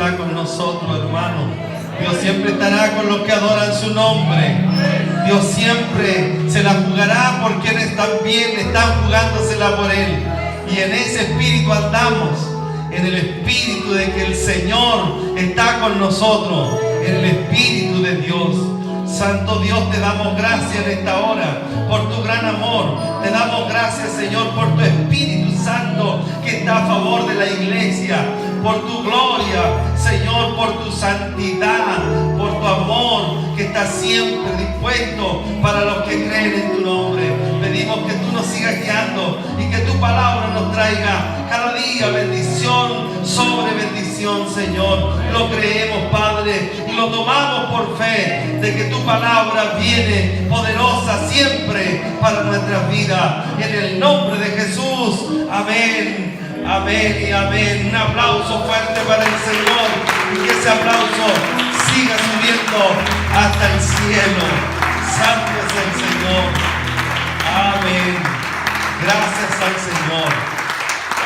está con nosotros, hermano. Dios siempre estará con los que adoran su nombre. Dios siempre se la jugará por quienes también están jugándosela por Él. Y en ese espíritu andamos, en el espíritu de que el Señor está con nosotros, en el espíritu de Dios. Santo Dios, te damos gracias en esta hora por tu gran amor. Te damos gracias, Señor, por tu Espíritu Santo que está a favor de la iglesia, por tu gloria, Señor, por tu santidad, por tu amor que está siempre dispuesto para los que creen en tu nombre. Pedimos que tú nos sigas guiando y que tu palabra nos traiga cada día bendición sobre bendición, Señor. Lo creemos, Padre, y lo tomamos por fe de que tu palabra viene poderosa siempre para nuestras vidas. En el nombre de Jesús, amén. Amén y amén. Un aplauso fuerte para el Señor y que ese aplauso siga subiendo hasta el cielo. Santo es el Señor. Amén. Gracias al Señor.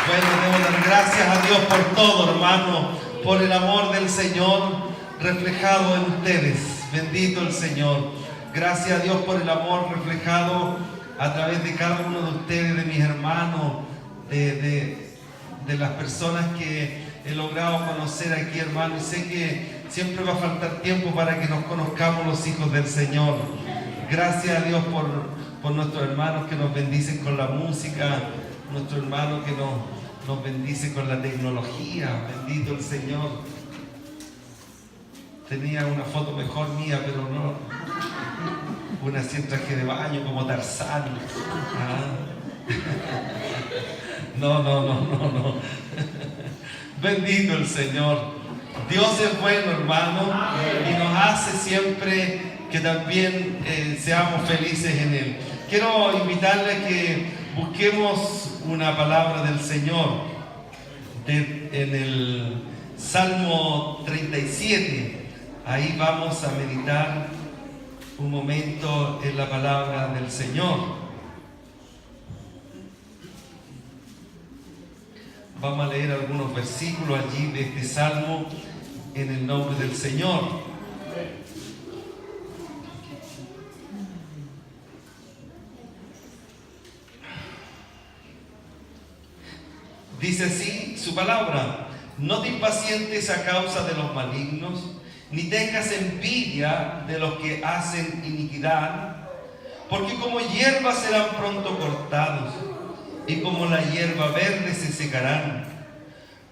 Bueno, debo dar gracias a Dios por todo, hermano, por el amor del Señor reflejado en ustedes. Bendito el Señor. Gracias a Dios por el amor reflejado a través de cada uno de ustedes, de mis hermanos, de las personas que he logrado conocer aquí, hermano. Y sé que siempre va a faltar tiempo para que nos conozcamos los hijos del Señor. Gracias a Dios por nuestros hermanos que nos bendicen con la música, nuestro hermano que nos bendice con la tecnología. Bendito el Señor. Tenía una foto mejor mía, pero no. Una así en traje de baño como Tarzán. No. Bendito el Señor. Dios es bueno, hermano, y nos hace siempre que también seamos felices en Él. Quiero invitarle a que busquemos una palabra del Señor en el Salmo 37. Ahí vamos a meditar un momento en la palabra del Señor. Vamos a leer algunos versículos allí de este Salmo en el nombre del Señor. Dice así su palabra: no te impacientes a causa de los malignos, ni tengas envidia de los que hacen iniquidad, porque como hierba serán pronto cortados, y como la hierba verde se secarán.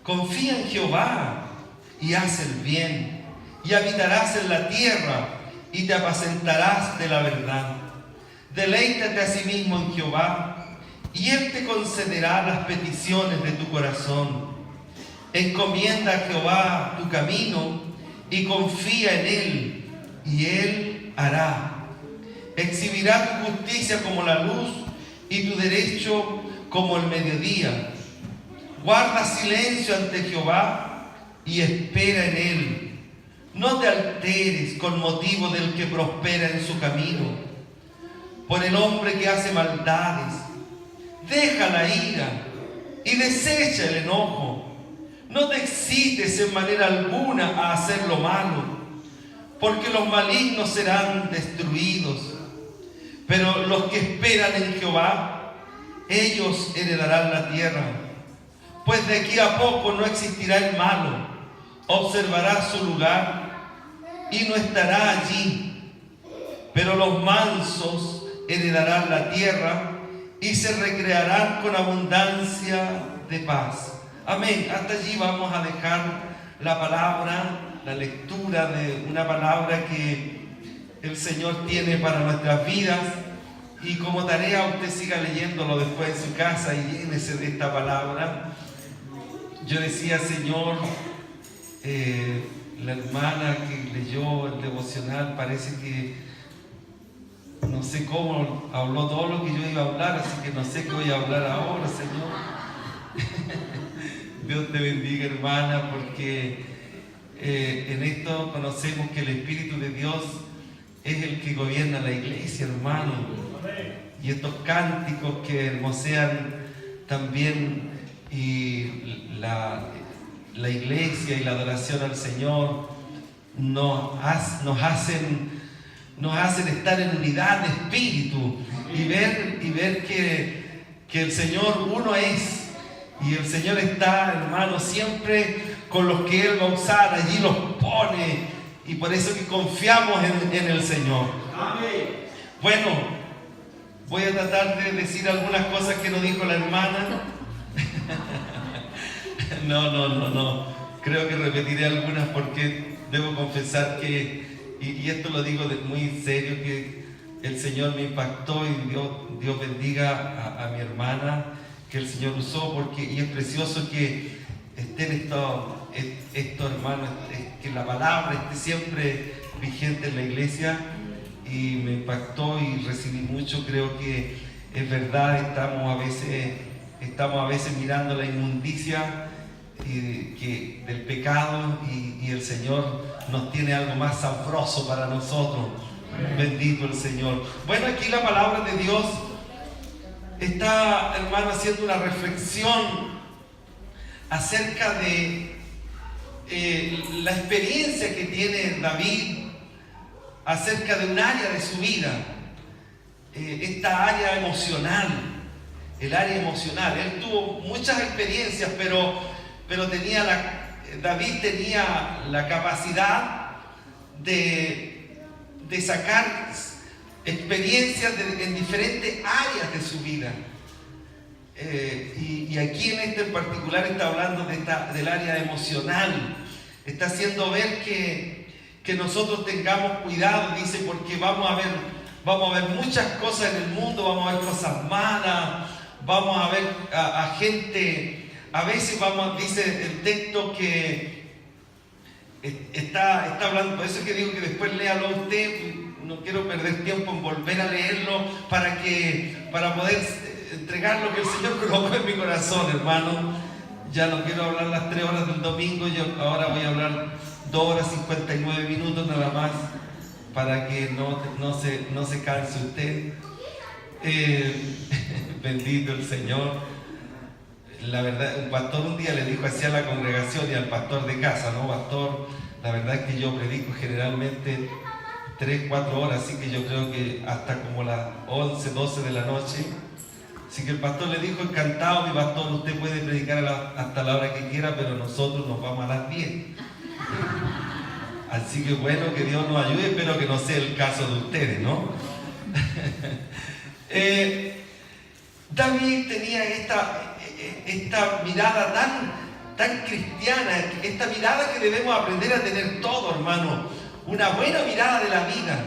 Confía en Jehová y haz el bien, y habitarás en la tierra, y te apacentarás de la verdad. Deleítate asimismo en Jehová, y Él te concederá las peticiones de tu corazón. Encomienda a Jehová tu camino, y confía en Él, y Él hará. Exhibirá tu justicia como la luz, y tu derecho como el mediodía. Guarda silencio ante Jehová y espera en Él. No te alteres con motivo del que prospera en su camino, por el hombre que hace maldades. Deja la ira y desecha el enojo. No te excites en manera alguna a hacer lo malo, porque los malignos serán destruidos. Pero los que esperan en Jehová, ellos heredarán la tierra. Pues de aquí a poco no existirá el malo, observará su lugar y no estará allí. Pero los mansos heredarán la tierra y se recrearán con abundancia de paz. Amén. Hasta allí vamos a dejar la palabra, la lectura de una palabra que el Señor tiene para nuestras vidas. Y como tarea usted siga leyéndolo después en su casa y llénese de esta palabra. Yo decía, Señor, la hermana que leyó el devocional parece que no sé cómo habló todo lo que yo iba a hablar, así que no sé qué voy a hablar ahora, Señor. Dios te bendiga, hermana, porque en esto conocemos que el Espíritu de Dios es el que gobierna la iglesia, hermano. Y estos cánticos que hermosean también y la la iglesia y la adoración al Señor nos hacen estar en unidad de espíritu y ver que el Señor uno es, y el Señor está, hermano, siempre con los que Él va a usar, allí los pone, y por eso que confiamos en el Señor. Amén. Bueno, voy a tratar de decir algunas cosas que no dijo la hermana. No. Creo que repetiré algunas porque debo confesar que, y esto lo digo muy serio, que el Señor me impactó, y Dios bendiga a mi hermana que el Señor usó, y es precioso que estén estos hermanos, que la palabra esté siempre vigente en la iglesia, y me impactó y recibí mucho. Creo que es verdad, estamos a veces mirando la inmundicia del pecado, y el Señor nos tiene algo más sabroso para nosotros. Bendito el Señor. Bueno, aquí la palabra de Dios está, hermano, haciendo una reflexión acerca de la experiencia que tiene David acerca de un área de su vida, esta área emocional, el área emocional. Él tuvo muchas experiencias, pero David tenía la capacidad de sacar experiencias en diferentes áreas de su vida. Y aquí en particular está hablando del área emocional. Está haciendo ver que nosotros tengamos cuidado, dice, porque vamos a ver muchas cosas en el mundo, vamos a ver cosas malas, vamos a ver a gente, a veces dice el texto que está hablando, por eso es que digo que después léalo usted, no quiero perder tiempo en volver a leerlo para poder entregar lo que el Señor colocó en mi corazón, hermano. Ya no quiero hablar las 3 horas del domingo, yo ahora voy a hablar 2 horas 59 minutos nada más, para que no se canse usted. Bendito el Señor. La verdad, un pastor un día le dijo así a la congregación y al pastor de casa: no, pastor, la verdad es que yo predico generalmente 3-4 horas, así que yo creo que hasta como las 11-12 de la noche. Así que el pastor le dijo: encantado, mi pastor, usted puede predicar hasta la hora que quiera, pero nosotros nos vamos a las 10. Así que bueno, que Dios nos ayude, espero que no sea el caso de ustedes, ¿no? David tenía esta mirada tan cristiana, esta mirada que debemos aprender a tener todo, hermano. Una buena mirada de la vida,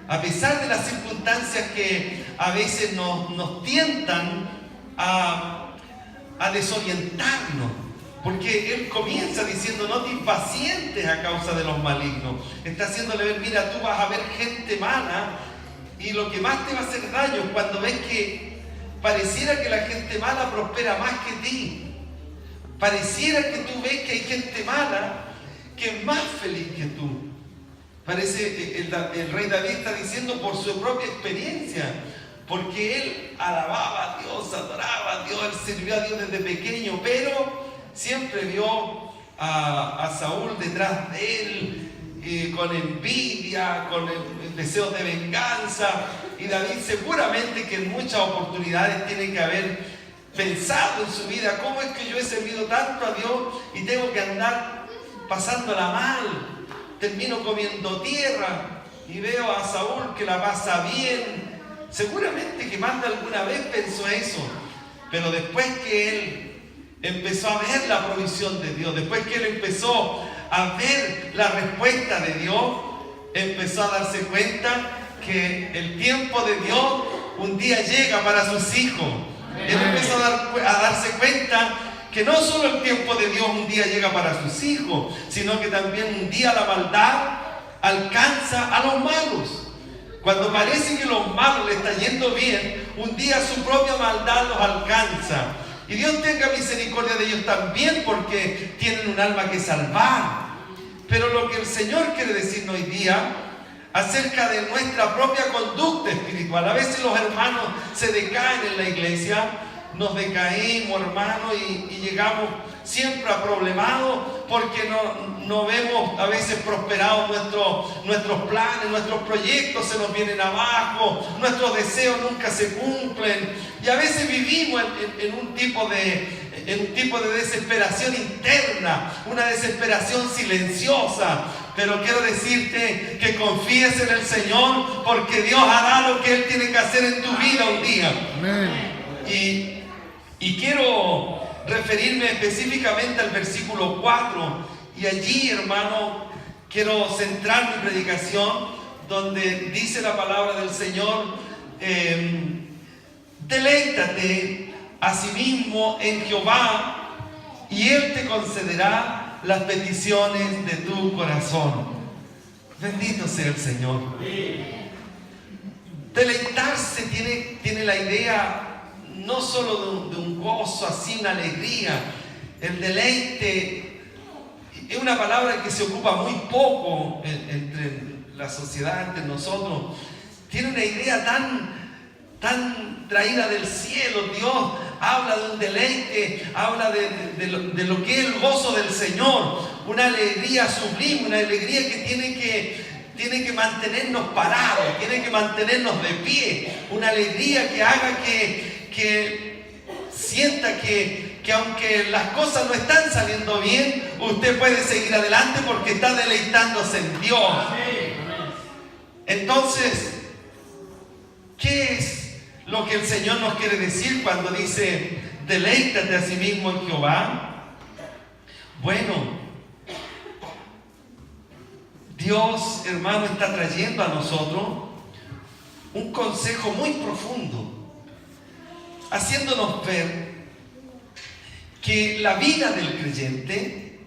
a pesar de las circunstancias que a veces nos tientan a desorientarnos. Porque él comienza diciendo: no te impacientes a causa de los malignos. Está haciéndole ver: mira, tú vas a ver gente mala, y lo que más te va a hacer daño es cuando ves que pareciera que la gente mala prospera más que ti. Pareciera que tú ves que hay gente mala que es más feliz que tú. Parece el rey David está diciendo por su propia experiencia, porque él alababa a Dios, adoraba a Dios, él sirvió a Dios desde pequeño, pero siempre vio a Saúl detrás de él, con envidia, con el deseo de venganza. Y David seguramente que en muchas oportunidades tiene que haber pensado en su vida: ¿cómo es que yo he servido tanto a Dios y tengo que andar pasándola mal? Termino comiendo tierra y veo a Saúl que la pasa bien. Seguramente que más de alguna vez pensó eso, pero después que él empezó a ver la provisión de Dios, después que él empezó a ver la respuesta de Dios, empezó a darse cuenta que el tiempo de Dios un día llega para sus hijos. Él empezó a darse cuenta que no solo el tiempo de Dios un día llega para sus hijos, sino que también un día la maldad alcanza a los malos. Cuando parece que a los malos le está yendo bien, un día su propia maldad los alcanza. Y Dios tenga misericordia de ellos también, porque tienen un alma que salvar. Pero lo que el Señor quiere decirnos hoy día acerca de nuestra propia conducta espiritual: a veces los hermanos se decaen en la iglesia nos decaemos, hermano, y llegamos siempre a problemados porque no vemos a veces prosperados nuestros planes, nuestros proyectos se nos vienen abajo, nuestros deseos nunca se cumplen y a veces vivimos en un tipo de desesperación interna, una desesperación silenciosa. Pero quiero decirte que confíes en el Señor porque Dios hará lo que Él tiene que hacer en tu vida un día. Amén. Y quiero referirme específicamente al versículo 4 y allí, hermano, quiero centrar mi predicación donde dice la palabra del Señor: deleítate a sí mismo en Jehová y Él te concederá las peticiones de tu corazón. Bendito sea el Señor. Deleitarse tiene la idea no solo de un gozo, así una alegría. El deleite es una palabra que se ocupa muy poco entre la sociedad, entre nosotros. Tiene una idea tan traída del cielo. Dios habla de un deleite, habla de lo que es el gozo del Señor, una alegría sublime, una alegría que tiene que mantenernos parados, tiene que mantenernos de pie, una alegría que haga que sienta que aunque las cosas no están saliendo bien, usted puede seguir adelante porque está deleitándose en Dios. Entonces, ¿qué es lo que el Señor nos quiere decir cuando dice deleítate a sí mismo en Jehová? Bueno, Dios, hermano, está trayendo a nosotros un consejo muy profundo, haciéndonos ver que la vida del creyente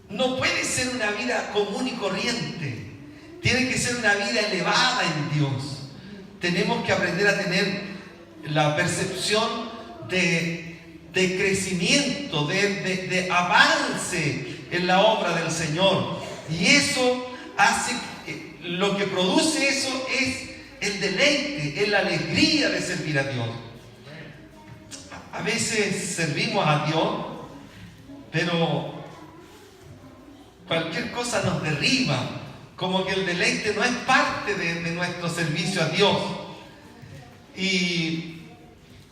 no puede ser una vida común y corriente, tiene que ser una vida elevada en Dios. Tenemos que aprender a tener la percepción de crecimiento, de avance en la obra del Señor. Y eso hace, lo que produce eso es el deleite, es la alegría de servir a Dios. A veces servimos a Dios, pero cualquier cosa nos derriba, como que el deleite no es parte de nuestro servicio a Dios. Y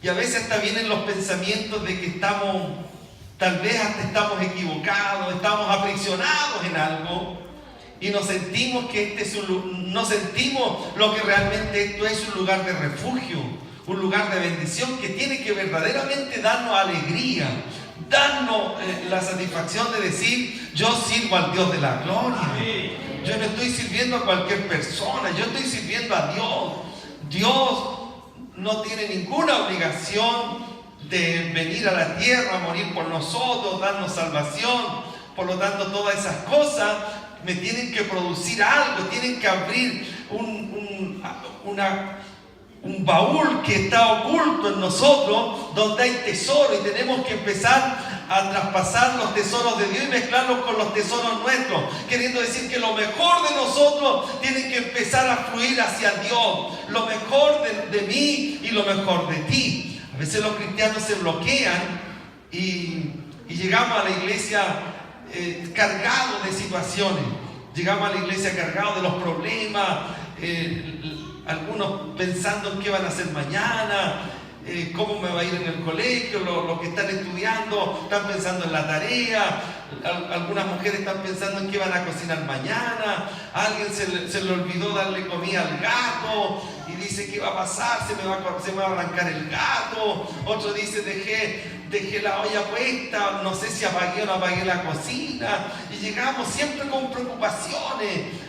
a veces hasta vienen los pensamientos de que tal vez hasta estamos equivocados, estamos aprisionados en algo y nos sentimos no sentimos lo que realmente esto es un lugar de refugio, un lugar de bendición que tiene que verdaderamente darnos alegría, darnos la satisfacción de decir: yo sirvo al Dios de la gloria. Yo no estoy sirviendo a cualquier persona, yo estoy sirviendo a Dios. Dios no tiene ninguna obligación de venir a la tierra, a morir por nosotros, darnos salvación. Por lo tanto, todas esas cosas me tienen que producir algo, tienen que abrir un baúl que está oculto en nosotros, donde hay tesoro, y tenemos que empezar a traspasar los tesoros de Dios y mezclarlos con los tesoros nuestros, queriendo decir que lo mejor de nosotros tiene que empezar a fluir hacia Dios, lo mejor de mí y lo mejor de ti. A veces los cristianos se bloquean y llegamos a la iglesia cargados de situaciones, llegamos a la iglesia cargados de los problemas, algunos pensando en qué van a hacer mañana, cómo me va a ir en el colegio, los que están estudiando están pensando en la tarea, algunas mujeres están pensando en qué van a cocinar mañana, a alguien se le olvidó darle comida al gato y dice: ¿qué va a pasar? Se me va a arrancar el gato. Otro dice: dejé la olla puesta, no sé si apagué o no apagué la cocina. Y llegamos siempre con preocupaciones.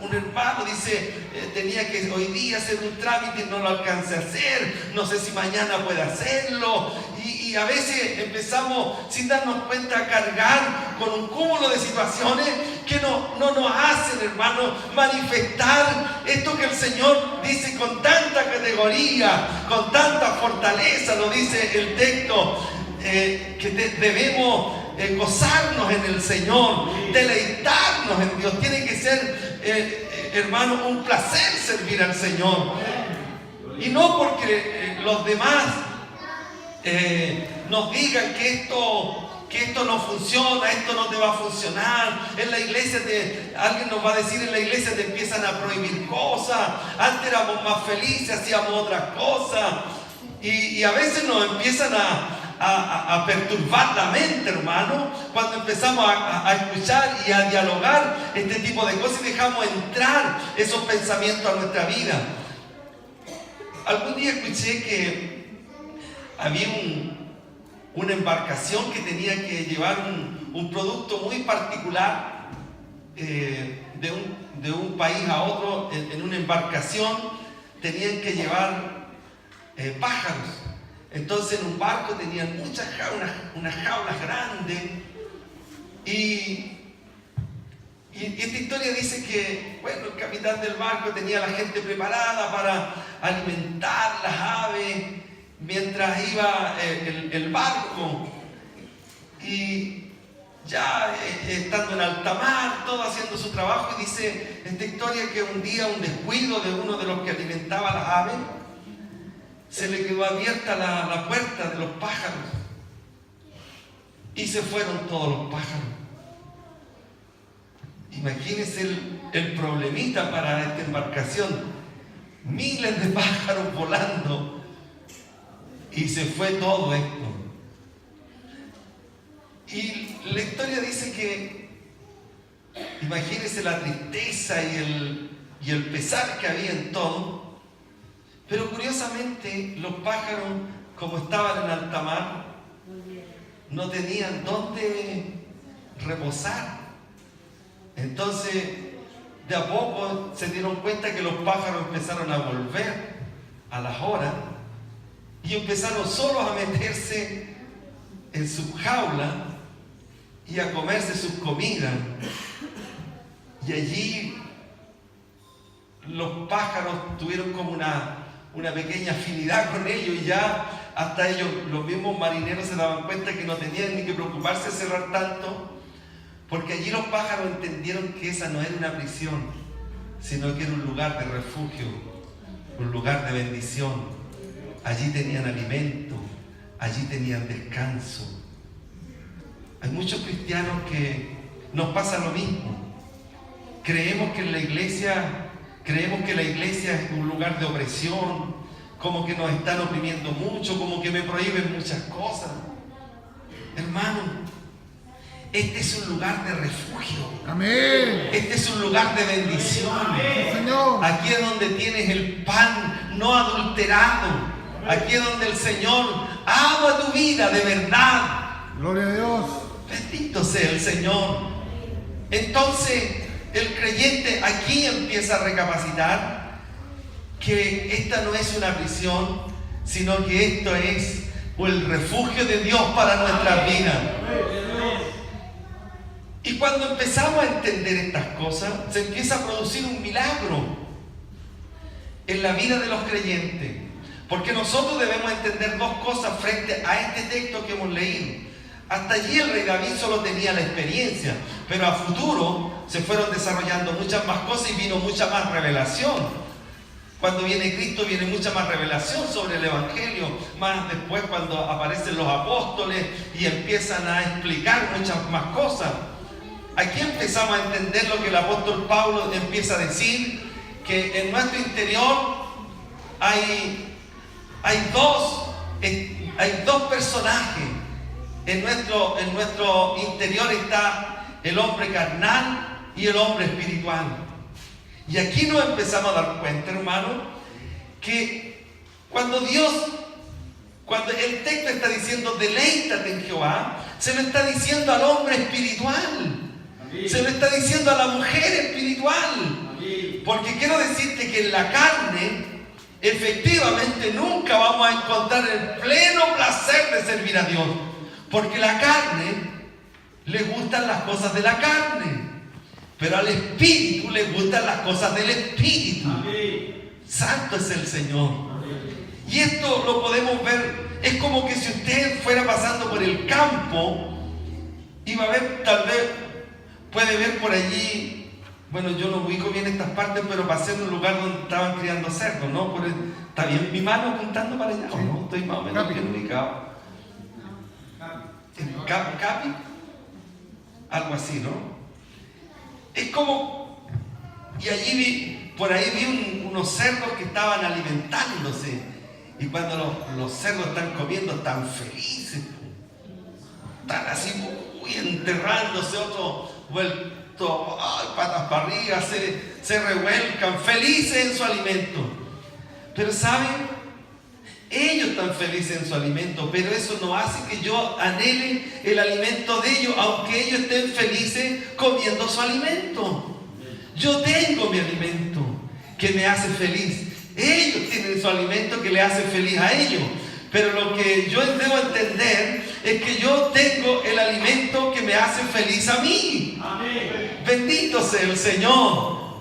Un hermano dice: tenía que hoy día hacer un trámite y no lo alcancé a hacer, no sé si mañana puede hacerlo. Y a veces empezamos, sin darnos cuenta, a cargar con un cúmulo de situaciones que no nos hacen, hermano, manifestar esto que el Señor dice con tanta categoría, con tanta fortaleza. Lo dice el texto, que debemos gozarnos en el Señor, deleitarnos en Dios. Tiene que ser, hermano, un placer servir al Señor. Y no porque los demás nos digan que esto no funciona, esto no te va a funcionar. En la iglesia alguien nos va a decir, en la iglesia te empiezan a prohibir cosas. Antes éramos más felices, hacíamos otras cosas. Y a veces nos empiezan a perturbar la mente, hermano, cuando empezamos a escuchar y a dialogar este tipo de cosas y dejamos entrar esos pensamientos a nuestra vida. Algún día escuché que había una embarcación que tenía que llevar un producto muy particular de un país a otro. En una embarcación tenían que llevar pájaros. Entonces en un barco tenían muchas jaulas, unas jaulas grandes. Y esta historia dice que, bueno, el capitán del barco tenía a la gente preparada para alimentar las aves mientras iba el barco. Y ya estando en alta mar, todo haciendo su trabajo, y dice esta historia que un día un descuido de uno de los que alimentaba las aves, se le quedó abierta la puerta de los pájaros y se fueron todos los pájaros. Imagínense el problemita para esta embarcación. Miles de pájaros volando y se fue todo esto. Y la historia dice que, imagínense la tristeza y el pesar que había en todo. Pero curiosamente los pájaros, como estaban en alta mar, no tenían dónde reposar. Entonces, de a poco se dieron cuenta que los pájaros empezaron a volver a las horas y empezaron solos a meterse en su jaula y a comerse sus comidas. Y allí los pájaros tuvieron como una pequeña afinidad con ellos, y ya hasta ellos, los mismos marineros, se daban cuenta que no tenían ni que preocuparse de cerrar tanto, porque allí los pájaros entendieron que esa no era una prisión, sino que era un lugar de refugio, un lugar de bendición. Allí tenían alimento, allí tenían descanso. Hay muchos cristianos que nos pasa lo mismo. Creemos que la iglesia es un lugar de opresión, como que nos están oprimiendo mucho, como que me prohíben muchas cosas. Hermano, este es un lugar de refugio. Amén. Este es un lugar de bendición. Amén. Señor. Aquí es donde tienes el pan no adulterado. Aquí es donde el Señor ama tu vida de verdad. Gloria a Dios. Bendito sea el Señor. Entonces, el creyente aquí empieza a recapacitar que esta no es una prisión, sino que esto es el refugio de Dios para nuestras vidas. Y cuando empezamos a entender estas cosas, se empieza a producir un milagro en la vida de los creyentes. Porque nosotros debemos entender dos cosas frente a este texto que hemos leído. Hasta allí el rey David solo tenía la experiencia, pero a futuro se fueron desarrollando muchas más cosas y vino mucha más revelación. Cuando viene Cristo viene mucha más revelación sobre el Evangelio. Más después, cuando aparecen los apóstoles y empiezan a explicar muchas más cosas. Aquí empezamos a entender lo que el apóstol Pablo empieza a decir, que en nuestro interior hay dos personajes. En nuestro interior está el hombre carnal y el hombre espiritual. Y aquí nos empezamos a dar cuenta, hermano, que cuando el texto está diciendo deleítate en Jehová, se lo está diciendo al hombre espiritual. Amén. Se lo está diciendo a la mujer espiritual. Amén. Porque quiero decirte que en la carne, efectivamente nunca vamos a encontrar el pleno placer de servir a Dios. Porque la carne le gustan las cosas de la carne, pero al espíritu le gustan las cosas del espíritu. Amén. Santo es el Señor. Amén. Y esto lo podemos ver, es como que si usted fuera pasando por el campo y va a ver, tal vez puede ver por allí Bueno, yo no ubico bien estas partes, pero pasé en un lugar donde estaban criando cerdos, ¿no? ¿Está bien mi mano apuntando para allá o no? Estoy más o menos bien ubicado. ¿Capi? Algo así, ¿no? Es como... Y allí por ahí vi unos cerdos que estaban alimentándose. Y cuando los cerdos están comiendo, están felices. Están así, muy enterrándose, otros vuelto, patas para arriba, se revuelcan, felices en su alimento. Pero ¿saben? Ellos están felices en su alimento, pero eso no hace que yo anhele el alimento de ellos, aunque ellos estén felices comiendo su alimento. Yo tengo mi alimento que me hace feliz. Ellos tienen su alimento que le hace feliz a ellos. Pero lo que yo debo entender es que yo tengo el alimento que me hace feliz a mí. Amén. Bendito sea el Señor.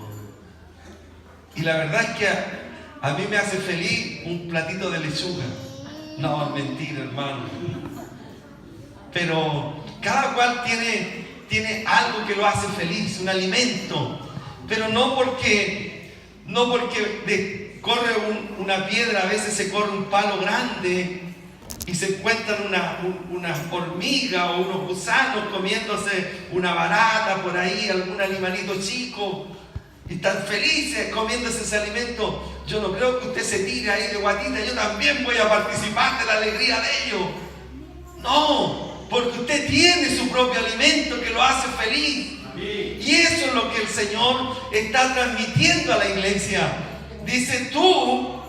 Y la verdad es que a mí me hace feliz un platito de lechuga. No, es mentira, hermano. Pero cada cual tiene algo que lo hace feliz, un alimento. Pero no porque corre una piedra, a veces se corre un palo grande y se encuentran una hormiga o unos gusanos comiéndose una barata por ahí, algún animalito chico, y están felices comiéndose ese alimento. Yo no creo que usted se tire ahí de guatita, yo también voy a participar de la alegría de ellos. No, porque usted tiene su propio alimento que lo hace feliz. Y eso es lo que el Señor está transmitiendo a la iglesia. Dice: tú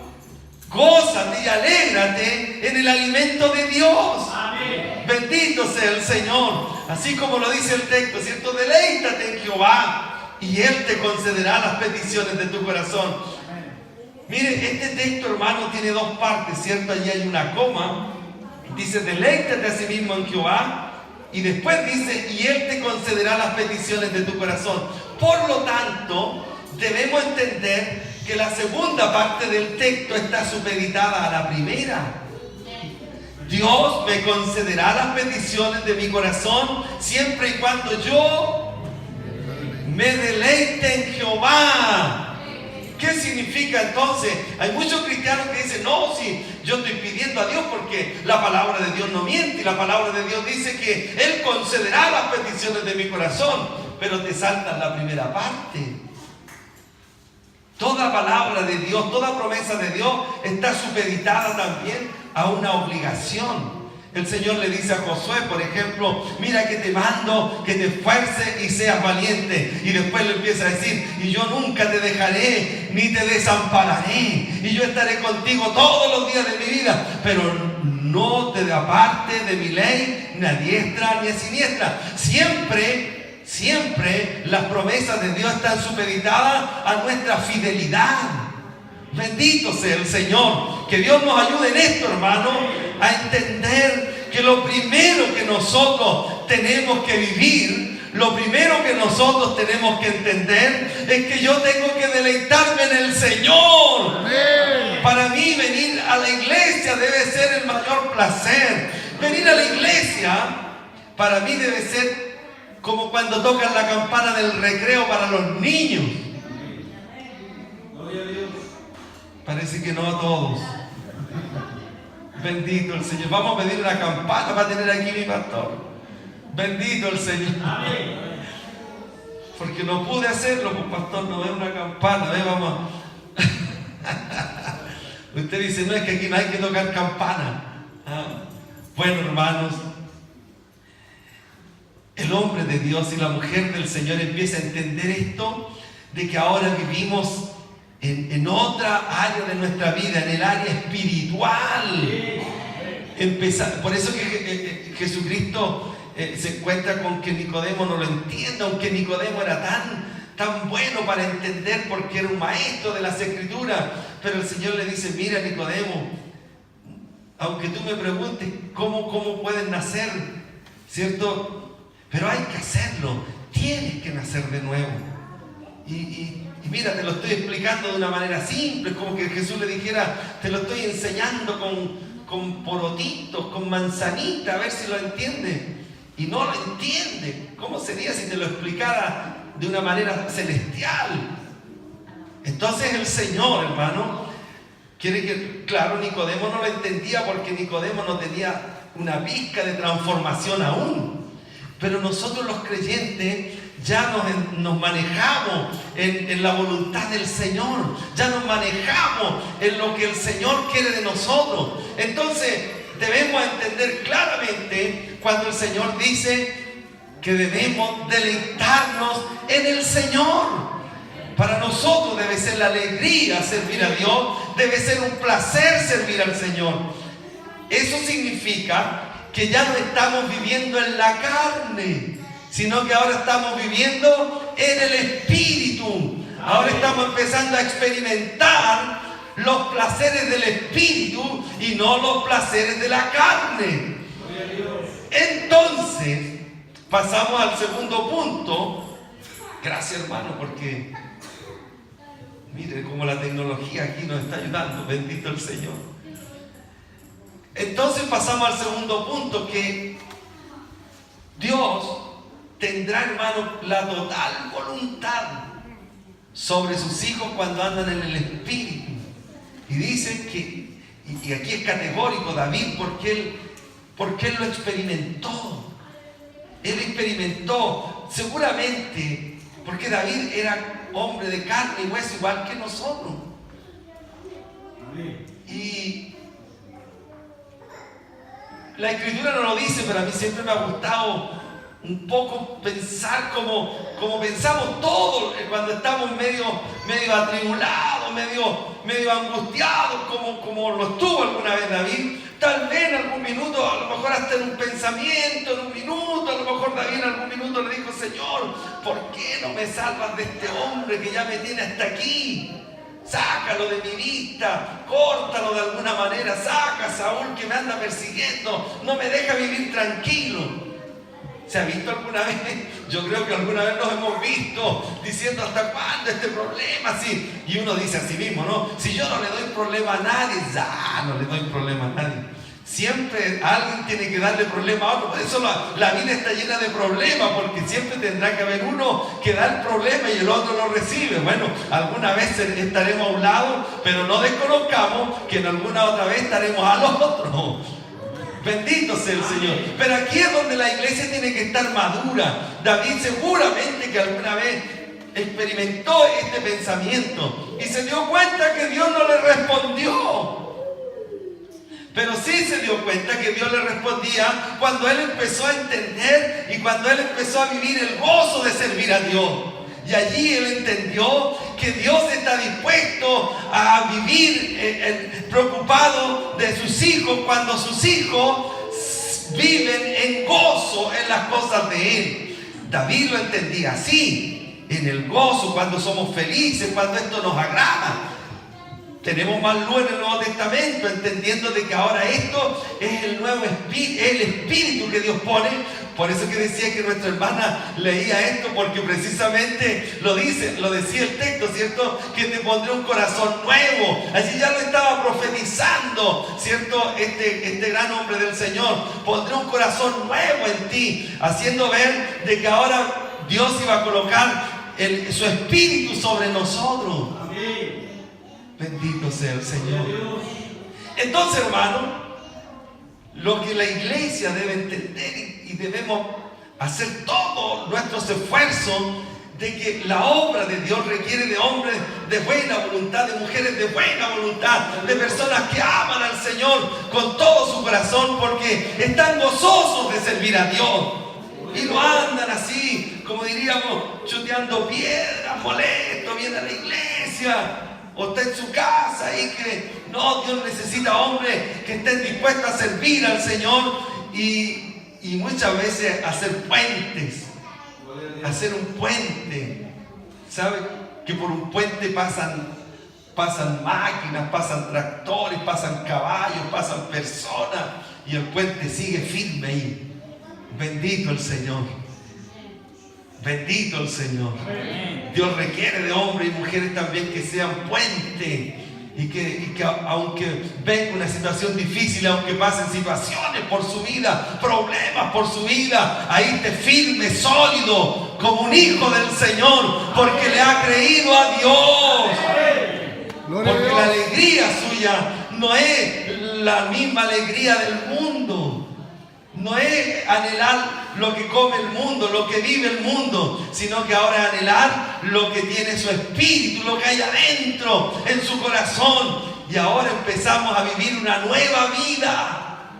gózate y alégrate en el alimento de Dios. Amén. Bendito sea el Señor. Así como lo dice el texto, ¿cierto? Deleítate en Jehová y Él te concederá las peticiones de tu corazón. Mire, este texto, hermano, tiene dos partes, ¿cierto? Allí hay una coma. Dice: deleítate a sí mismo en Jehová. Y después dice: y Él te concederá las peticiones de tu corazón. Por lo tanto, debemos entender que la segunda parte del texto está supeditada a la primera. Dios me concederá las peticiones de mi corazón siempre y cuando yo me deleite en Jehová. ¿Qué significa entonces? Hay muchos cristianos que dicen: no, si yo estoy pidiendo a Dios porque la palabra de Dios no miente y la palabra de Dios dice que Él concederá las peticiones de mi corazón, pero te saltan la primera parte. Toda palabra de Dios, toda promesa de Dios está supeditada también a una obligación. El Señor le dice a Josué, por ejemplo: mira que te mando que te esfuerces y seas valiente. Y después le empieza a decir: y yo nunca te dejaré ni te desampararé. Y yo estaré contigo todos los días de mi vida. Pero no te apartes de mi ley, ni a diestra ni a siniestra. Siempre las promesas de Dios están supeditadas a nuestra fidelidad. Bendito sea el Señor. Que Dios nos ayude en esto, hermano, a entender que lo primero que nosotros tenemos que vivir, lo primero que nosotros tenemos que entender es que yo tengo que deleitarme en el Señor. Amén. Para mí venir a la iglesia debe ser el mayor placer. Venir a la iglesia para mí debe ser como cuando tocan la campana del recreo para los niños. Gloria a Dios. Parece que no a todos. Bendito el Señor. Vamos a pedir una campana para tener aquí mi pastor. Bendito el Señor. Porque no pude hacerlo, pues pastor, no es una campana. Vamos. Usted dice: no, es que aquí no hay que tocar campana. Bueno, hermanos, el hombre de Dios y la mujer del Señor empieza a entender esto, de que ahora vivimos en otra área de nuestra vida, en el área espiritual. Por eso que Jesucristo se encuentra con que Nicodemo no lo entiende, aunque Nicodemo era tan bueno para entender porque era un maestro de las Escrituras. Pero el Señor le dice: mira, Nicodemo, aunque tú me preguntes cómo pueden nacer, ¿cierto? Pero hay que hacerlo, tienes que nacer de nuevo. Y mira, te lo estoy explicando de una manera simple, como que Jesús le dijera: te lo estoy enseñando con porotitos, con manzanita, a ver si lo entiende. Y no lo entiende. ¿Cómo sería si te lo explicara de una manera celestial. Entonces el Señor, hermano, quiere que, claro, Nicodemo no lo entendía porque Nicodemo no tenía una pizca de transformación aún. Pero nosotros los creyentes ya nos manejamos en la voluntad del Señor. Ya nos manejamos en lo que el Señor quiere de nosotros. Entonces debemos entender claramente cuando el Señor dice que debemos deleitarnos en el Señor. Para nosotros debe ser la alegría servir a Dios, debe ser un placer servir al Señor. Eso significa que ya no estamos viviendo en la carne, sino que ahora estamos viviendo en el Espíritu. Ahora estamos empezando a experimentar los placeres del Espíritu y no los placeres de la carne. Entonces, pasamos al segundo punto. Gracias, hermano, porque mire cómo la tecnología aquí nos está ayudando. Bendito el Señor. Entonces pasamos al segundo punto, que Dios tendrá, hermano, la total voluntad sobre sus hijos cuando andan en el Espíritu. Y dice que, y aquí es categórico David, porque él lo experimentó. Él experimentó, seguramente, porque David era hombre de carne y hueso igual que nosotros. Y la Escritura no lo dice, pero a mí siempre me ha gustado un poco pensar como pensamos todos cuando estamos medio atribulados, medio angustiados, como lo estuvo alguna vez David. Tal vez en algún minuto, a lo mejor hasta en un pensamiento, en un minuto, a lo mejor David en algún minuto le dijo: Señor, ¿por qué no me salvas de este hombre que ya me tiene hasta aquí? Sácalo de mi vista, córtalo de alguna manera, saca a Saúl que me anda persiguiendo, no me deja vivir tranquilo. ¿Se ha visto alguna vez? Yo creo que alguna vez nos hemos visto diciendo: ¿hasta cuándo este problema? Sí. Y uno dice a sí mismo, ¿no? Si yo no le doy problema a nadie, ya no le doy problema a nadie. Siempre alguien tiene que darle problema a otro. Por eso la vida está llena de problemas, porque siempre tendrá que haber uno que da el problema y el otro lo recibe. Bueno, alguna vez estaremos a un lado, pero no desconozcamos que en alguna otra vez estaremos al otro. Bendito sea el Señor. Pero aquí es donde la iglesia tiene que estar madura. David seguramente que alguna vez experimentó este pensamiento y se dio cuenta que Dios no le respondió. Pero sí se dio cuenta que Dios le respondía cuando él empezó a entender y cuando él empezó a vivir el gozo de servir a Dios. Y allí él entendió que Dios está dispuesto a vivir preocupado de sus hijos cuando sus hijos viven en gozo en las cosas de él. David lo entendía así, en el gozo, cuando somos felices, cuando esto nos agrada. Tenemos más luz en el Nuevo Testamento, entendiendo de que ahora esto es el nuevo espíritu, el espíritu que Dios pone. Por eso que decía que nuestra hermana leía esto, porque precisamente lo decía el texto, ¿cierto? Que te pondré un corazón nuevo. Allí ya lo estaba profetizando, ¿cierto? Este gran hombre del Señor. Pondré un corazón nuevo en ti, haciendo ver de que ahora Dios iba a colocar su espíritu sobre nosotros. Amén. Bendito sea el Señor. Entonces, hermano, lo que la iglesia debe entender y debemos hacer todos nuestros esfuerzos, de que la obra de Dios requiere de hombres de buena voluntad, de mujeres de buena voluntad, de personas que aman al Señor con todo su corazón, porque están gozosos de servir a Dios y no andan así, como diríamos, chuteando piedras, molestos, vienen a la iglesia o está en su casa y que no, Dios necesita hombres que estén dispuestos a servir al Señor y muchas veces hacer puentes, hacer un puente. ¿Sabe? Que por un puente pasan máquinas, pasan tractores, pasan caballos, pasan personas y el puente sigue firme ahí. Bendito el Señor. Bendito el Señor. Dios requiere de hombres y mujeres también que sean puentes y que aunque venga una situación difícil, aunque pasen situaciones por su vida, problemas por su vida, ahí esté firme, sólido, como un hijo del Señor, porque le ha creído a Dios. Porque la alegría suya no es la misma alegría del mundo. No es anhelar lo que come el mundo, lo que vive el mundo, sino que ahora es anhelar lo que tiene su espíritu, lo que hay adentro, en su corazón. Y ahora empezamos a vivir una nueva vida.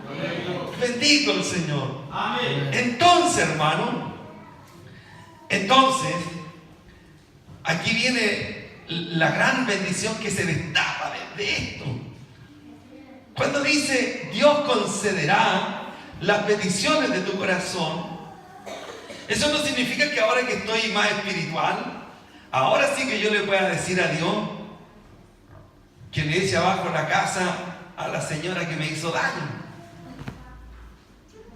Bendito el Señor. Entonces, hermano, aquí viene la gran bendición que se destapa de esto. Cuando dice Dios concederá las peticiones de tu corazón, eso no significa que ahora que estoy más espiritual, ahora sí que yo le pueda decir a Dios que le eche abajo la casa a la señora que me hizo daño.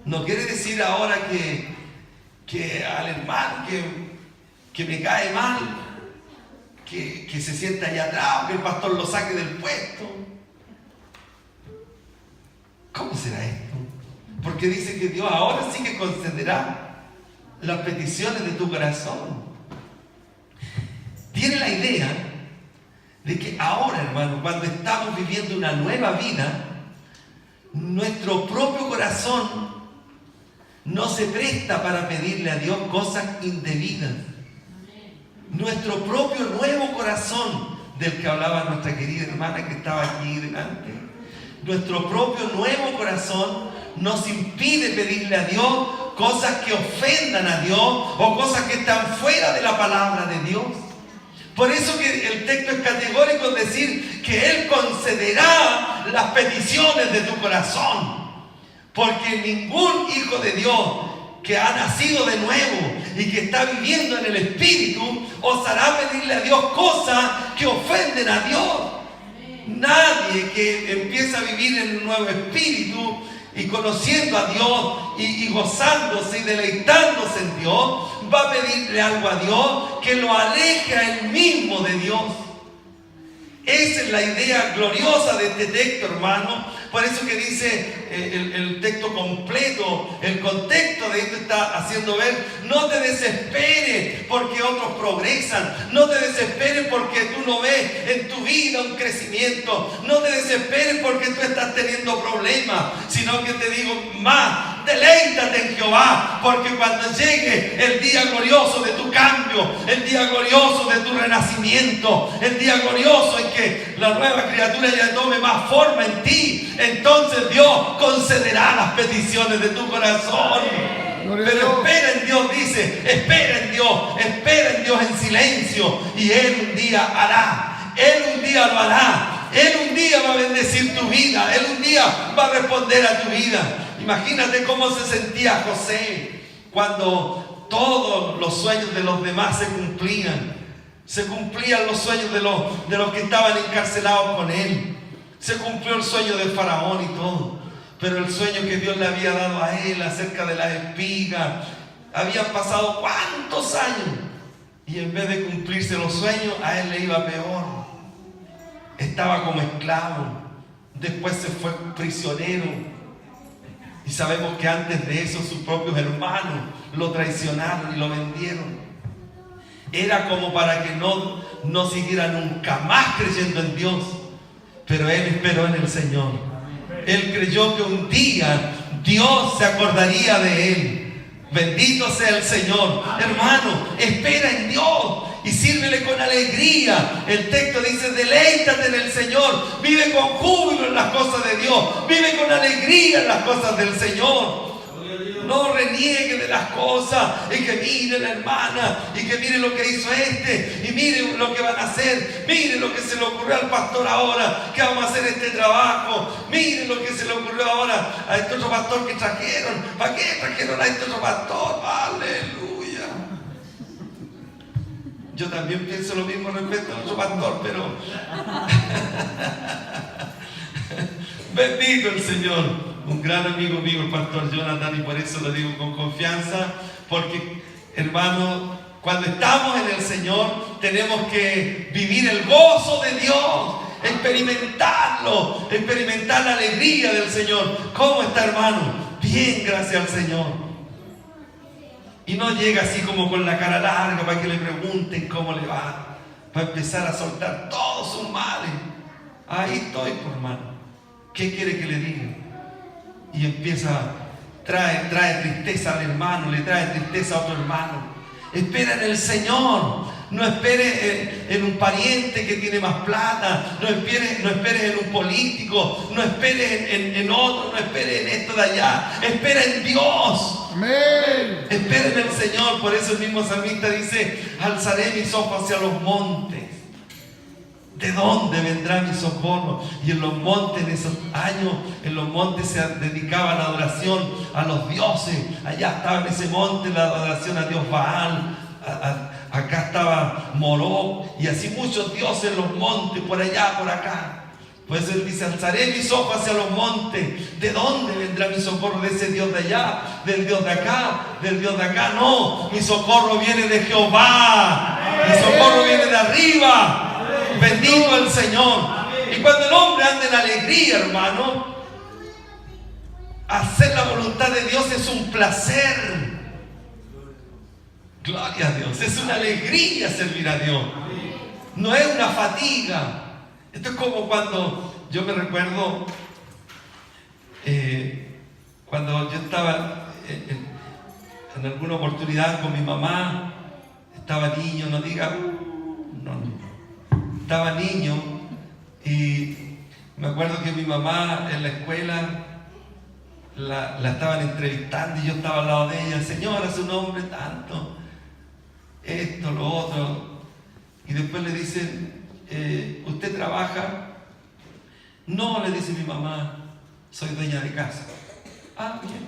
No quiere decir ahora que al hermano que me cae mal, que se sienta allá atrás, que el pastor lo saque del puesto. ¿Cómo será esto? Porque dice que Dios ahora sí que concederá las peticiones de tu corazón. Tiene la idea de que ahora, hermano, cuando estamos viviendo una nueva vida, nuestro propio corazón no se presta para pedirle a Dios cosas indebidas. Nuestro propio nuevo corazón, del que hablaba nuestra querida hermana que estaba aquí delante, nuestro propio nuevo corazón nos impide pedirle a Dios cosas que ofendan a Dios o cosas que están fuera de la palabra de Dios. Por eso que el texto es categórico en decir que Él concederá las peticiones de tu corazón. Porque ningún hijo de Dios que ha nacido de nuevo y que está viviendo en el Espíritu osará pedirle a Dios cosas que ofenden a Dios. Nadie que empieza a vivir en un nuevo espíritu y conociendo a Dios y gozándose y deleitándose en Dios, va a pedirle algo a Dios que lo aleje a Él mismo de Dios. Esa es la idea gloriosa de este texto, hermano. Por eso que dice el texto completo, el contexto de esto está haciendo ver: no te desesperes porque otros progresan, no te desesperes porque tú no ves en tu vida un crecimiento, no te desesperes porque tú estás teniendo problemas, sino que te digo más: deleítate en Jehová, porque cuando llegue el día glorioso de tu cambio, el día glorioso de tu renacimiento, el día glorioso en que la nueva criatura ya tome más forma en ti, entonces Dios concederá las peticiones de tu corazón. Pero espera en Dios, dice, espera en Dios en silencio, y Él un día hará, Él un día lo hará, Él un día va a bendecir tu vida, Él un día va a responder a tu vida. Imagínate cómo se sentía José cuando todos los sueños de los demás se cumplían. Se cumplían los sueños de los que estaban encarcelados con él. Se cumplió el sueño del faraón y todo. Pero el sueño que Dios le había dado a él acerca de las espigas, habían pasado ¿cuántos años? Y en vez de cumplirse los sueños, a él le iba peor. Estaba como esclavo. Después se fue prisionero. Y sabemos que antes de eso sus propios hermanos lo traicionaron y lo vendieron. Era como para que no siguiera nunca más creyendo en Dios. Pero él esperó en el Señor. Él creyó que un día Dios se acordaría de él. Bendito sea el Señor. Hermano, espera en Dios y sírvele con alegría. El texto dice: deleítate en el Señor, vive con júbilo en las cosas de Dios, vive con alegría en las cosas del Señor. No reniegue de las cosas y que mire la hermana y que mire lo que hizo y mire lo que van a hacer, mire lo que se le ocurrió al pastor ahora, que vamos a hacer este trabajo, mire lo que se le ocurrió ahora a este otro pastor que trajeron. ¿Para qué trajeron a este otro pastor? Aleluya. Yo también pienso lo mismo respecto a otro pastor, pero bendito el Señor. Un gran amigo mío, el pastor Jonathan, y por eso lo digo con confianza, porque, hermano, cuando estamos en el Señor tenemos que vivir el gozo de Dios, experimentarlo, experimentar la alegría del Señor. ¿Cómo está, hermano? Bien, gracias al Señor. Y no llega así como con la cara larga para que le pregunten cómo le va, para empezar a soltar todos sus males. Ahí estoy, pues, hermano. ¿Qué quiere que le diga? Y empieza, trae tristeza al hermano, le trae tristeza a otro hermano. Espera en el Señor. No espere en un pariente que tiene más plata, no espere en un político, no espere en otro, no espere en esto de allá, espera en Dios. Amén. Espera en el Señor. Por eso el mismo salmista dice: alzaré mis ojos hacia los montes. ¿De dónde vendrá mi socorro? Y en los montes, en esos años, en los montes se dedicaba la adoración a los dioses. Allá estaba en ese monte la adoración a Dios Baal. Acá estaba Moloch, y así muchos dioses en los montes, por allá, por acá. Pues él dice: alzaré mis ojos hacia los montes. ¿De dónde vendrá mi socorro? ¿De ese Dios de allá? ¿Del Dios de acá? ¿Del Dios de acá? No, mi socorro viene de Jehová. Mi socorro viene de arriba. Bendito el Señor. Y cuando el hombre anda en alegría, hermano, hacer la voluntad de Dios es un placer. Gloria a Dios. Es una alegría servir a Dios. No es una fatiga. Esto es como cuando yo me recuerdo cuando yo estaba en alguna oportunidad con mi mamá. Estaba niño, no diga no. Estaba niño y me acuerdo que mi mamá en la escuela la estaban entrevistando y yo estaba al lado de ella. Señora, su nombre tanto, esto, lo otro. Y después le dicen: ¿usted trabaja? No, le dice mi mamá, soy dueña de casa. Ah, bien.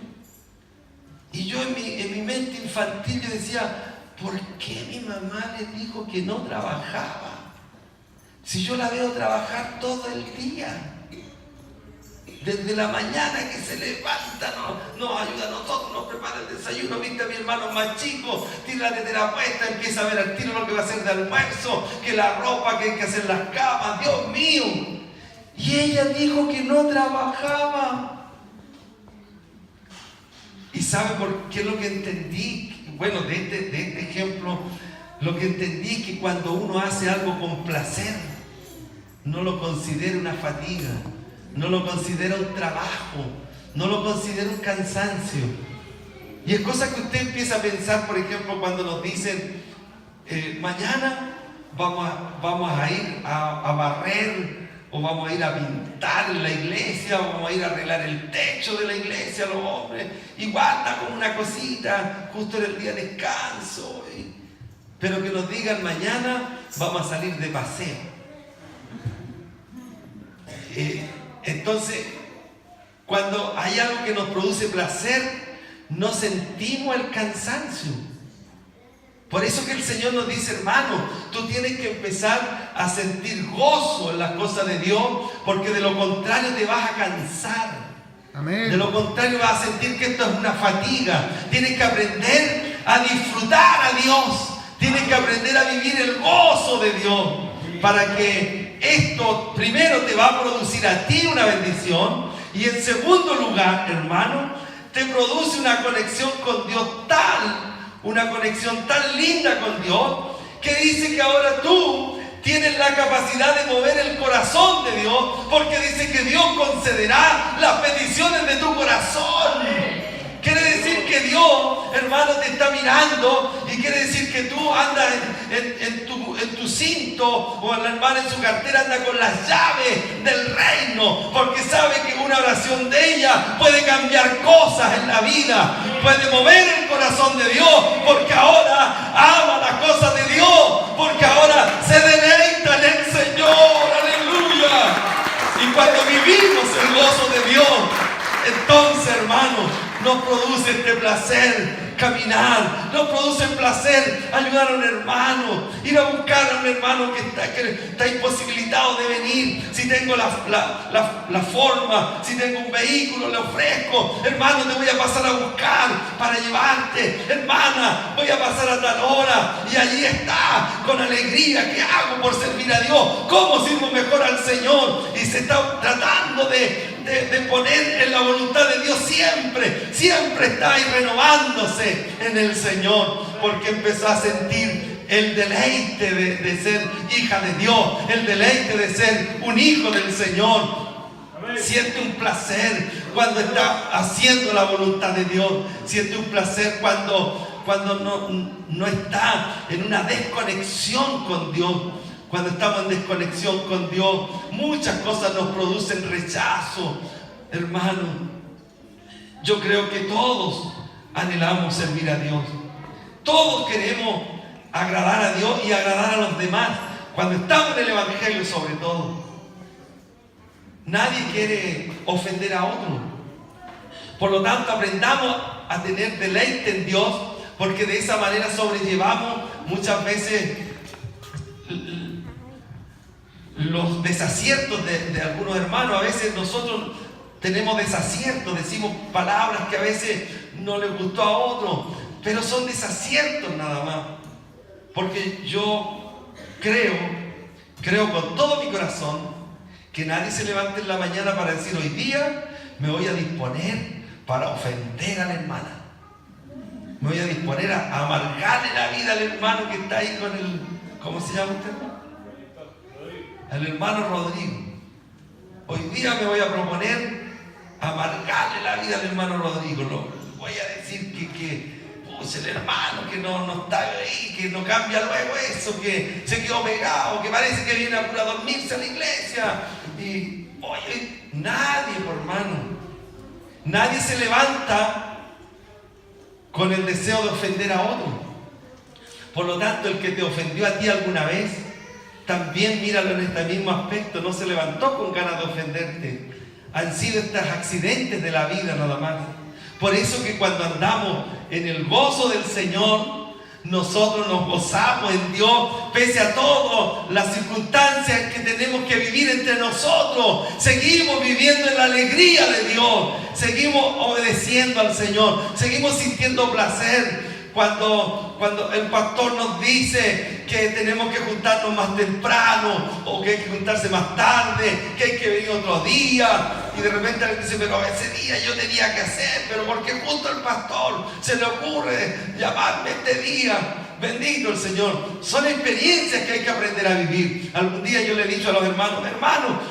Y yo en mi mente infantil yo decía: ¿por qué mi mamá le dijo que no trabajaba? Si yo la veo trabajar todo el día, desde la mañana que se levanta, nos ayuda a nosotros, nos prepara el desayuno, viste a mi hermano más chico, tira la tetera puesta, empieza a ver al tiro lo que va a hacer de almuerzo, que la ropa, que hay que hacer las camas, Dios mío. Y ella dijo que no trabajaba. ¿Y sabe por qué? Lo que entendí, bueno, de este ejemplo, lo que entendí es que cuando uno hace algo con placer, no lo considera una fatiga, no lo considera un trabajo, no lo considera un cansancio. Y es cosa que usted empieza a pensar, por ejemplo, cuando nos dicen: mañana vamos a ir a barrer, o vamos a ir a pintar la iglesia, o vamos a ir a arreglar el techo de la iglesia, los hombres. Igual está como una cosita, justo en el día de descanso. Pero que nos digan: mañana vamos a salir de paseo. Entonces, cuando hay algo que nos produce placer, no sentimos el cansancio. Por eso que el Señor nos dice: hermano, tú tienes que empezar a sentir gozo en las cosas de Dios, porque de lo contrario te vas a cansar. Amén. De lo contrario vas a sentir que esto es una fatiga. Tienes que aprender a disfrutar a Dios. Tienes que aprender a vivir el gozo de Dios, para que esto primero te va a producir a ti una bendición, y en segundo lugar, hermano, te produce una conexión con Dios una conexión tan linda con Dios, que dice que ahora tú tienes la capacidad de mover el corazón de Dios, porque dice que Dios concederá las peticiones de tu corazón. Quiere decir que Dios, hermano, te está mirando, y quiere decir que tú andas en tu cinto, o la hermana en su cartera anda con las llaves del reino, porque sabe que una oración de ella puede cambiar cosas en la vida, puede mover el corazón de Dios, porque ahora ama las cosas de Dios, porque ahora se deleita en el Señor. Aleluya. Y cuando vivimos el gozo de Dios, entonces, hermanos, nos produce este placer caminar, nos produce placer ayudar a un hermano, ir a buscar a un hermano que está imposibilitado de venir. Si tengo la forma, si tengo un vehículo, le ofrezco: hermano, te voy a pasar a buscar para llevarte. Hermana, voy a pasar a tal hora, y allí está, con alegría. ¿Qué hago por servir a Dios? ¿Cómo sirvo mejor al Señor? Y se está tratando de poner en la voluntad de Dios siempre está ahí renovándose en el Señor, porque empezó a sentir el deleite de ser hija de Dios, el deleite de ser un hijo del Señor. Siente un placer cuando está haciendo la voluntad de Dios. Siente un placer cuando no está en una desconexión con Dios. Cuando estamos en desconexión con Dios, muchas cosas nos producen rechazo. Hermano, yo creo que todos anhelamos servir a Dios. Todos queremos agradar a Dios y agradar a los demás. Cuando estamos en el Evangelio, sobre todo, nadie quiere ofender a otro. Por lo tanto, aprendamos a tener deleite en Dios, porque de esa manera sobrellevamos muchas veces los desaciertos de algunos hermanos. A veces nosotros tenemos desaciertos, decimos palabras que a veces no les gustó a otros, pero son desaciertos nada más. Porque yo creo con todo mi corazón que nadie se levante en la mañana para decir: hoy día me voy a disponer para ofender a la hermana, me voy a disponer a amargarle la vida al hermano que está ahí con el... ¿Cómo se llama usted? Al hermano Rodrigo. Hoy día me voy a proponer amargarle la vida al hermano Rodrigo. No, voy a decir que el hermano que no está ahí, que no cambia luego eso, que se quedó pegado, que parece que viene a dormirse a la iglesia. Y oye, nadie, por hermano, nadie se levanta con el deseo de ofender a otro. Por lo tanto, el que te ofendió a ti alguna vez, también míralo en este mismo aspecto. No se levantó con ganas de ofenderte. Han sido estos accidentes de la vida nada más. Por eso que cuando andamos en el gozo del Señor, nosotros nos gozamos en Dios, pese a todas las circunstancias que tenemos que vivir entre nosotros. Seguimos viviendo en la alegría de Dios, seguimos obedeciendo al Señor, seguimos sintiendo placer. Cuando el pastor nos dice que tenemos que juntarnos más temprano, o que hay que juntarse más tarde, que hay que venir otro día, y de repente alguien dice: pero ese día yo tenía que hacer, pero porque justo al pastor se le ocurre llamarme este día. Bendito el Señor. Son experiencias que hay que aprender a vivir. Algún día yo le he dicho a los hermanos: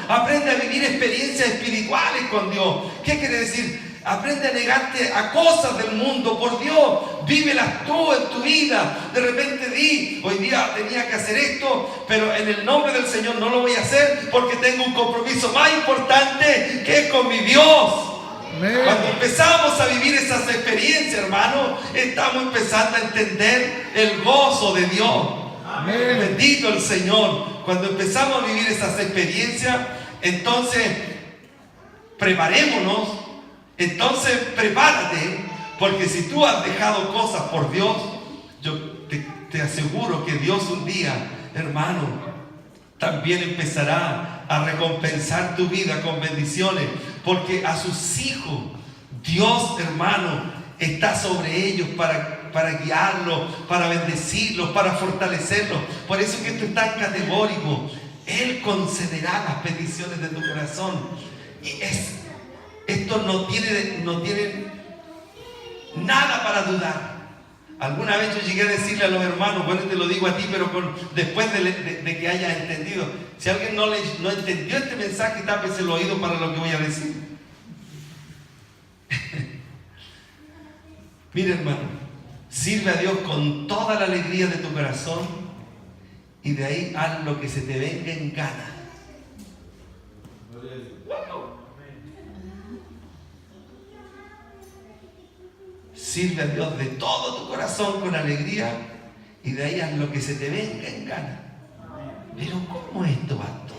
aprende a vivir experiencias espirituales con Dios. ¿Qué quiere decir? Aprende a negarte a cosas del mundo por Dios. Vívelas tú en tu vida. De repente hoy día tenía que hacer esto, pero en el nombre del Señor no lo voy a hacer, porque tengo un compromiso más importante, que es con mi Dios. Amén. Cuando empezamos a vivir esas experiencias, hermano, estamos empezando a entender el gozo de Dios. Amén. Bendito el Señor. Cuando empezamos a vivir esas experiencias, entonces preparémonos. Entonces prepárate, porque si tú has dejado cosas por Dios, yo te aseguro que Dios un día, hermano, también empezará a recompensar tu vida con bendiciones, porque a sus hijos Dios, hermano, está sobre ellos para guiarlos, para bendecirlos, para fortalecerlos. Por eso es que esto es tan categórico. Él concederá las peticiones de tu corazón. Y esto no tiene nada para dudar. Alguna vez yo llegué a decirle a los hermanos, bueno, te lo digo a ti, pero después de que hayas entendido. Si alguien no entendió este mensaje, tápese el oído para lo que voy a decir. Mira, hermano, sirve a Dios con toda la alegría de tu corazón, y de ahí haz lo que se te venga en gana. Sirve a Dios de todo tu corazón con alegría, y de ahí haz lo que se te venga en gana. Pero ¿cómo es esto, pastor?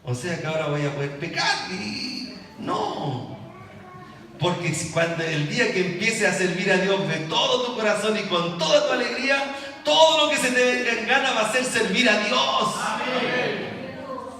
O sea que ahora voy a poder pecar. Y no. Porque cuando el día que empieces a servir a Dios de todo tu corazón y con toda tu alegría, todo lo que se te venga en gana va a ser servir a Dios.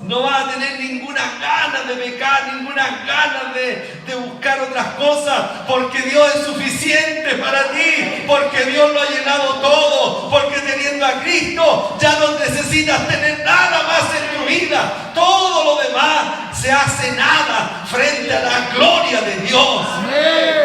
No vas a tener ninguna gana de pecar, ninguna gana de buscar otras cosas, porque Dios es suficiente para ti, porque Dios lo ha llenado todo, porque teniendo a Cristo ya no necesitas tener nada más en tu vida. Todo lo demás se hace nada frente a la gloria de Dios.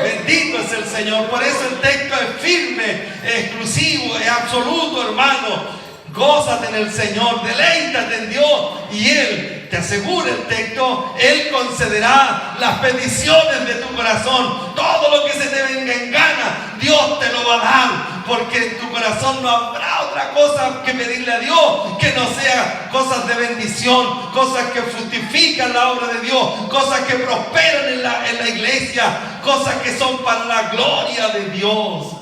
Bendito es el Señor. Por eso el texto es firme, es exclusivo, es absoluto, hermano. Gózate en el Señor, deleítate en Dios y Él, te asegura el texto, Él concederá las peticiones de tu corazón. Todo lo que se te venga en gana, Dios te lo va a dar, porque en tu corazón no habrá otra cosa que pedirle a Dios que no sea cosas de bendición, cosas que fructifican la obra de Dios, cosas que prosperan en la iglesia, cosas que son para la gloria de Dios.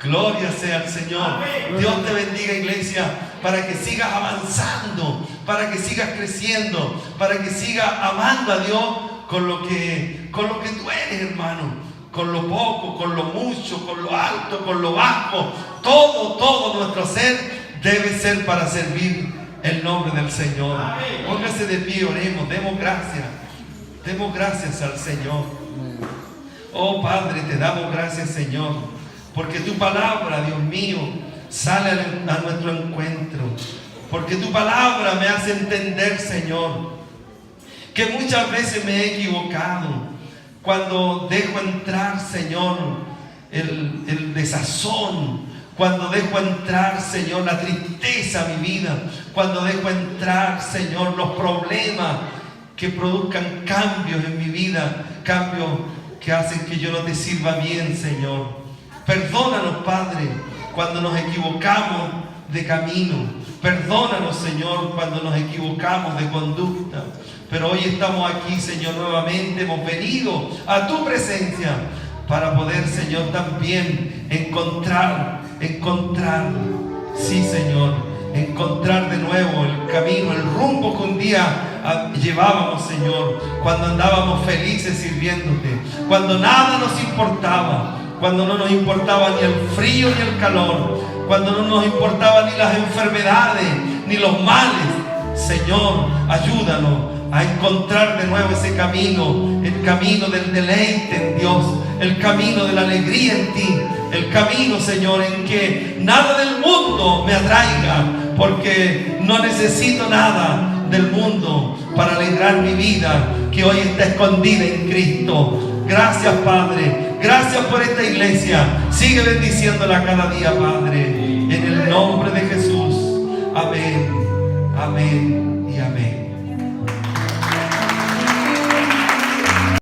Gloria sea al Señor. Amén. Dios te bendiga, iglesia, para que sigas avanzando, para que sigas creciendo, para que sigas amando a Dios con lo que tú eres, hermano. Con lo poco, con lo mucho, con lo alto, con lo bajo. Todo nuestro ser debe ser para servir el nombre del Señor. Amén. Póngase de pie, oremos, demos gracias al Señor. Oh Padre, te damos gracias, Señor, porque tu palabra, Dios mío, sale a nuestro encuentro. Porque tu palabra me hace entender, Señor, que muchas veces me he equivocado cuando dejo entrar, Señor, el desazón, cuando dejo entrar, Señor, la tristeza a mi vida, cuando dejo entrar, Señor, los problemas que produzcan cambios en mi vida, cambios que hacen que yo no te sirva bien, Señor. Perdónanos, Padre, cuando nos equivocamos de camino. Perdónanos, Señor, cuando nos equivocamos de conducta. Pero hoy estamos aquí, Señor, nuevamente. Hemos venido a tu presencia para poder, Señor, también encontrar, sí, Señor, encontrar de nuevo el camino, el rumbo que un día llevábamos, Señor, cuando andábamos felices sirviéndote, cuando nada nos importaba, cuando no nos importaba ni el frío ni el calor, cuando no nos importaba ni las enfermedades ni los males. Señor, ayúdanos a encontrar de nuevo ese camino, el camino del deleite en Dios, el camino de la alegría en ti, el camino, Señor, en que nada del mundo me atraiga, porque no necesito nada del mundo para alegrar mi vida, que hoy está escondida en Cristo. Gracias, Padre. Gracias por esta iglesia. Sigue bendiciéndola cada día, Padre. En el nombre de Jesús. Amén. Amén y amén.